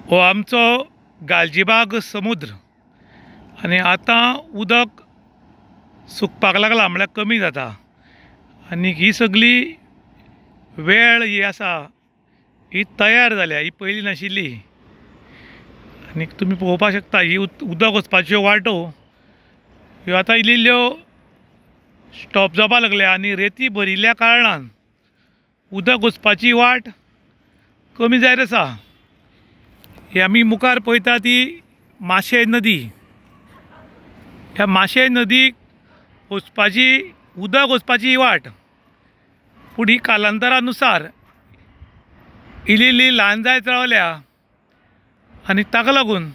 हो आमचो गालजीबाग समुद्र आणि आता उदक सुकपाक लागला म्हळ्यार कमी जाता आणि ही सगळी वेळ ही आसा ही तयार जाल्या, ही पयली नाशिल्ली। आणि तुम्ही पळोवपाक शकता ही उदक वचपाच्यो वाटो ह्यो आतां इल्ल्यो स्टॉप जावपाक लागल्या आणि रेती भरिल्ल्या कारणान उदक वचपाची वाट कमी जायत आसा। ही आमी मुखार पळयता ती माशे नदी। ह्या माशे नदीक वचपाची उदक वचपाची वाट पूण ही कालांतरानुसार इल्ली इल्ली ल्हान जायत रावल्या आनी ताका लागून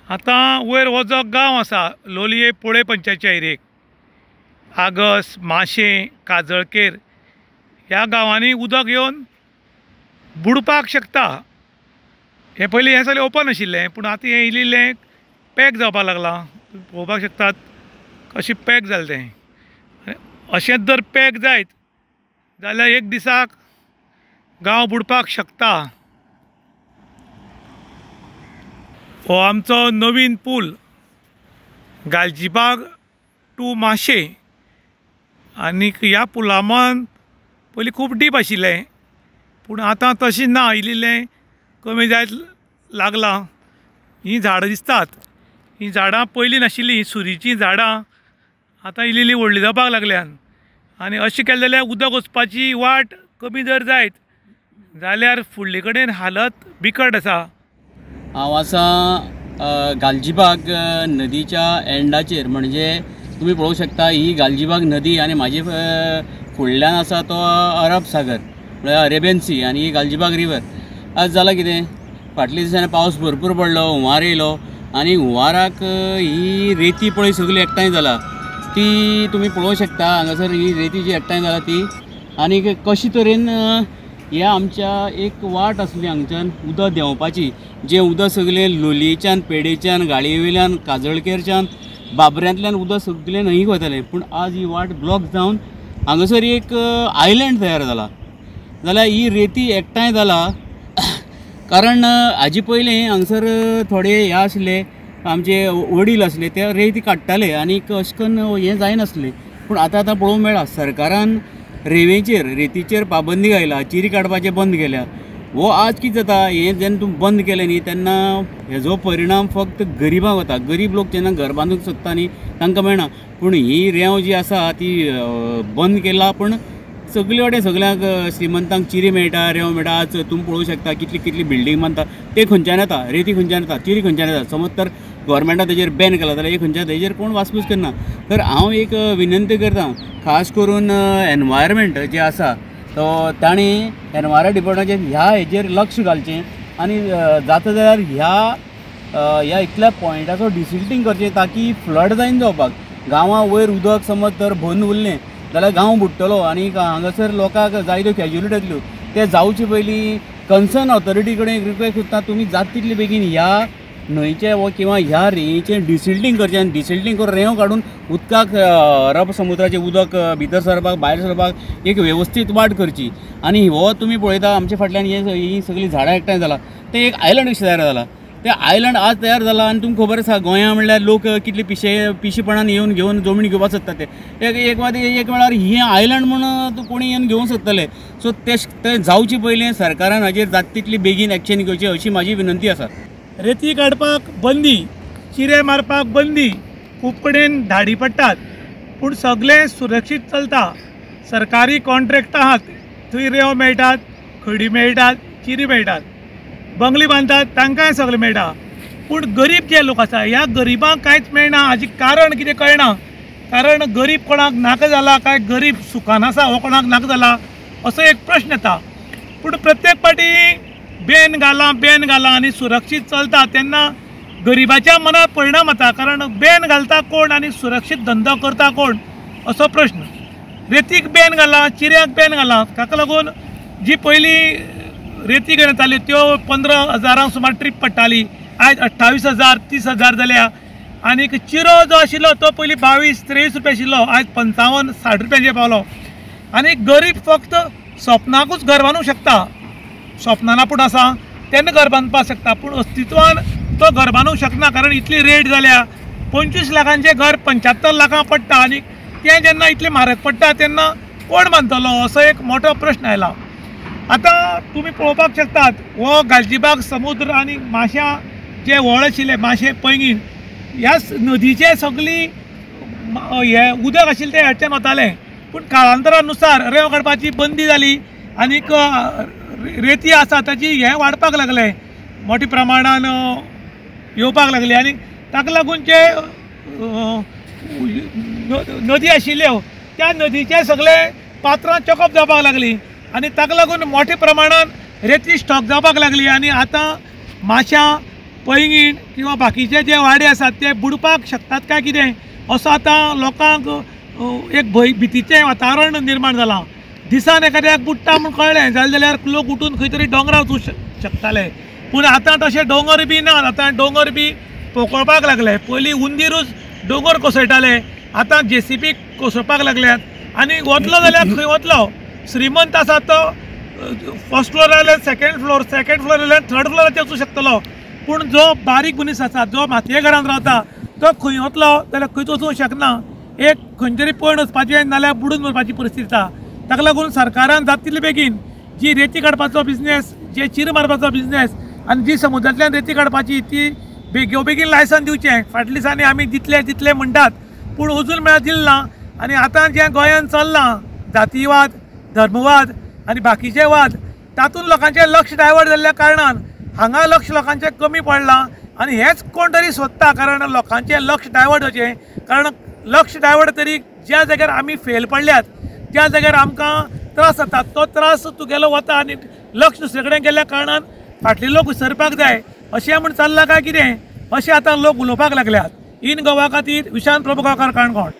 आतां वयर हो जो गांव आसा लोलये पोळे पंचायतच्या एरियेक आगस, माशें, काजळकेर ह्या गांवांनी उदक येवन बुडपाक शकता। हे पयलीं हें सगळें ओपन आशिल्लें पूण आतां हें इल्लें इल्लें पॅक जावपाक लागलां। पळोवपाक शकतात कशें पॅक जालें तें। अशेंच जर पॅक जायत जाल्यार एक दिसाक गांव बुडपाक शकता। हो आमचो नवीन पूल गालजीबाग टू माशें आनीक ह्या पुला मन पयलीं खूब डीप आशिल्लें पूण आतां तशें ना, इल्लें इल्लें कमी जायत लागलां। हीं झाडां दिसतात, हीं झाडां पयलीं नाशिल्लीं, सुरीचीं झाडां आतां इल्लीं इल्लीं व्हडलीं जावपाक लागल्यात। आनी अशें केलें जाल्यार उदक वचपाची वाट कमी जर जायत जाल्यार फुडले कडेन हालत बिकट आसा। हांव आसा गालजीबाग नदीच्या एंडाचेर, म्हणजे तुम्ही पळोवंक शकता ही गालजीबाग नदी आनी म्हाजे फुडल्यान आसा तो अरब सागर म्हळ्यार अरेबियन सी आनी ही गालजीबाग रिवर। आज जालां कितें, फाटल्या दिसांनी पावस भरपूर पडलो, हुंवार येयलो आनी हुंवाराक ही रेती पळय सगळी एकठांय जाला ती तुमी पळोवंक शकता। हांगासर ही रेती जी एकठांय जाला ती आनी कशे तरेन ह्या आमच्या एक वाट आसली हांगच्यान उदक देंवपाची, जें उदक सगळें लोलयेच्यान, पेडेच्यान, गाळयेवयल्यान, काजळकेरच्यान, बाबऱ्यांतल्यान उदक सगळें न्हंयेक वतालें। पूण आज ही वाट ब्लॉक जावन हांगासर एक आयलँड तयार जाला। जाल्यार ही रेती एकठांय जाला कारण हाजे पयलीं हांगसर थोडे हे आसले आमचे वडील आसले ते रेती काडटाले आनी अशें करून हें जायनासलें। पूण आतां पळोवंक मेळ्ळा सरकारान रेतीचेर पाबंदी घायला, चिरी काडपाचें बंद केल्या। हो आज कितें जाता, हें जेन्ना तूं बंद केलें न्ही तेन्ना हेजो परिणाम फक्त गरिबांक वता। गरीब लोक जेन्ना घर बांदूंक सोदता न्ही तांकां मेळना। पूण ही रेंव जी आसा ती बंद केला पूण सगळे कडेन सगळ्यांक श्रीमंतांक चिरी मेळटा, रेंव मेळटा। आज तुमी पळोवंक शकता कितली कितली बिल्डींग बांदता ते खंयच्यान येता, रेती खंयच्यान येता, चिरी खंयच्यान येता। समज तर गव्हर्मेंटान तेजेर बॅन केला जाल्यार खंयच्या तेजेर कोण वासपूस करना। तर हांव एक विनंती करता, खास करून एनवायरमेंट जे आसा तो तांणी एनवायरमेंट डिपार्टमेंटाचेर ह्या हेजेर लक्ष घालचें आनी जाता जाल्यार ह्या इतल्या पॉयंटाचो डिसिल्टींग करचें ताकी फ्लड जायन जावपाक। गांवां वयर उदक समज तर भरून उरलें जाल्यार गांव बुडटलो आनी हांगासर लोकांक जायत्यो कॅज्युलिटी जातल्यो। ते जावचे पयलीं कन्सर्न ऑथॉरिटी कडेन रिक्वेस्ट करता तुमी जाता तितले बेगीन ह्या न्हंयचें वा किंवा ह्या रेंयेचें डिसिल्टींग करचें आनी डिसिल्टींग करून रेंव काडून उदकाक अरब समुद्राचें उदक भितर सरपाक भायर सरपाक एक वेवस्थीत वाट करची। आनी हो तुमी पळयता आमचे फाटल्यान ही सगळीं झाडां एकठांय जाला तें एक आयलंड कशें तयार जाला। तें आयलंड आज तयार जाला आनी तुमकां खबर आसा गोंया म्हणल्यार लोक कितले पिशेपणान येवन घेवन जमनी घेवपाक सोदता ते एक वेळार ही आयलंड म्हणून कोणी येवन घेवंक सोदतले। सो ते जावचे पयलीं सरकारान हाजेर जाता तितली बेगीन एक्शन घेवची अशी म्हाजी विनंती आसा। रेती काडपाक बंदी, चिरे मारपाक बंदी, खूब कडेन धाडी पडटात पूण सगळें सुरक्षीत चलता। सरकारी कॉन्ट्रॅक्ट आहात थंय रेंव मेळटात, खडी मेळटात, चिरी मेळटात, बंगली बांदतात तांकांय सगळें मेळटा। पूण गरीब जे लोक आसा ह्या गरिबांक कांयच मेळना। हाजें कारण कितें कळना। कारण गरीब कोणाक नाका जाला काय गरीब सुखान आसा हो कोणाक नाका जाला असो एक प्रश्न येता। पूण प्रत्येक फावटी बॅन घाला आनी सुरक्षीत चलता तेन्ना गरिबाच्या मनार परिणाम जाता। कारण बॅन घालता कोण आनी सुरक्षीत धंदो करता कोण असो प्रश्न। रेतीक बॅन घाला, चिऱ्याक बॅन घाला, ताका लागून जी पयलीं रेती घेवन येताल्यो त्यो 15,000 सुमार ट्रीप पडटाली, आयज 28,000 30,000 जाल्या। आनीक चिरो जो आशिल्लो तो पयलीं 22-23 रुपया आशिल्लो, आयज 55-60 रुपयांचेर पावलो। आनी गरीब फक्त स्वप्नाकूच घर बांदूंक शकता, स्वप्नाना पूण आसा तेन्ना घर बांदपाक शकता, पूण अस्तित्वान तो घर बांदूंक शकना, कारण इतली रेट जाल्या. 25 लाखांचें घर 75 लाखां पडटा आनी तें जेन्ना इतलें म्हारग पडटा तेन्ना कोण बांदतलो असो एक मोठो प्रश्न आयला. आतां तुमी पळोवपाक शकतात हो गालजीबाग समुद्र आनी माश्यां जे व्हळ आशिल्ले माशे पैंगीण ह्या नदीचे सगळी हे उदक आशिल्लें तें हेच्यान वतालें, पूण काळांतरानुसार रेंव काडपाची बंदी जाली आनीक रेती आसा ताची हे वाडपाक लागले, मोठ्या प्रमाणान येवपाक लागली आनी ताका लागून जे नदी आशिल्ल्यो त्या नदीचे सगळे पात्रां चॉकअप जावपाक लागली आनी ताका लागून मोठ्या प्रमाणान रेती स्टॉक जावपाक लागली आनी आतां माश्यां पैंगीण किंवा बाकीचे जे वाडे आसात ते बुडपाक शकतात काय कितें असो आतां लोकांक एक भितीचें वातावरण निर्माण जालां. दिसान एखाद्याक बुडटा म्हूण कळ्ळें जाल्यार लोक उठून खंय तरी दोंगरार वचूंक शकताले, पूण आतां तशे दोंगर बी ना. आतां दोंगर बी पोखळपाक लागले. पयलीं हुंदीरूच दोंगर कोसळटाले, आतां JCB कोसळपाक लागल्यात आनी वतलो जाल्यार खंय वतलो. श्रीमंत आसा तो फर्स्ट फ्लोर जाल्यार सेकंड फ्लोर जाल्यार थर्ड फ्लोराचेर वचूंक शकतलो, पूण जो बारीक मनीस आसा जो मातये घरांत रावता तो खंय वतलो जाल्यार खंयच वचूंक शकना. एक खंय तरी पळोवन वचपाचें नाल्यार बुडून मरपाची परिस्थिती जाता. ताका लागून सरकारान जाता तितले बेगीन जी रेती काडपाचो बिझनेस, जे चिर मारपाचो बिझनेस आनी जी समुद्रांतल्यान रेती काडपाची ती बेगीन लायसन दिवचें. फाटल्या दिसांनी आमी दितले म्हणटात, पूण अजून मेळा दिलें ना. आनी आतां जें गोंयांत चल्लां जातीवाद, धर्मवाद आनी बाकीचे वाद, तातूंत लोकांचें लक्ष डायवर्ट जाल्ल्या कारणान हांगा लक्ष लोकांचें कमी पडलां आनी हेच कोण तरी सोदता कारण लोकांचें लक्ष डायवर्ट जावचें. कारण लक्ष डायवर्ट तरी ज्या जाग्यार आमी फेल पडल्यात त्या जाग्यार आमकां त्रास जाता, तो त्रास तुगेलो वता आनी लक्ष दुसरे कडेन गेल्ल्या कारणान फाटले लोक विसरपाक जाय अशें म्हूण चल्लां काय कितें अशें आतां लोक उलोवपाक लागल्यात. इन गोवा खातीर विशांत प्रभुगांवकार काणकोण.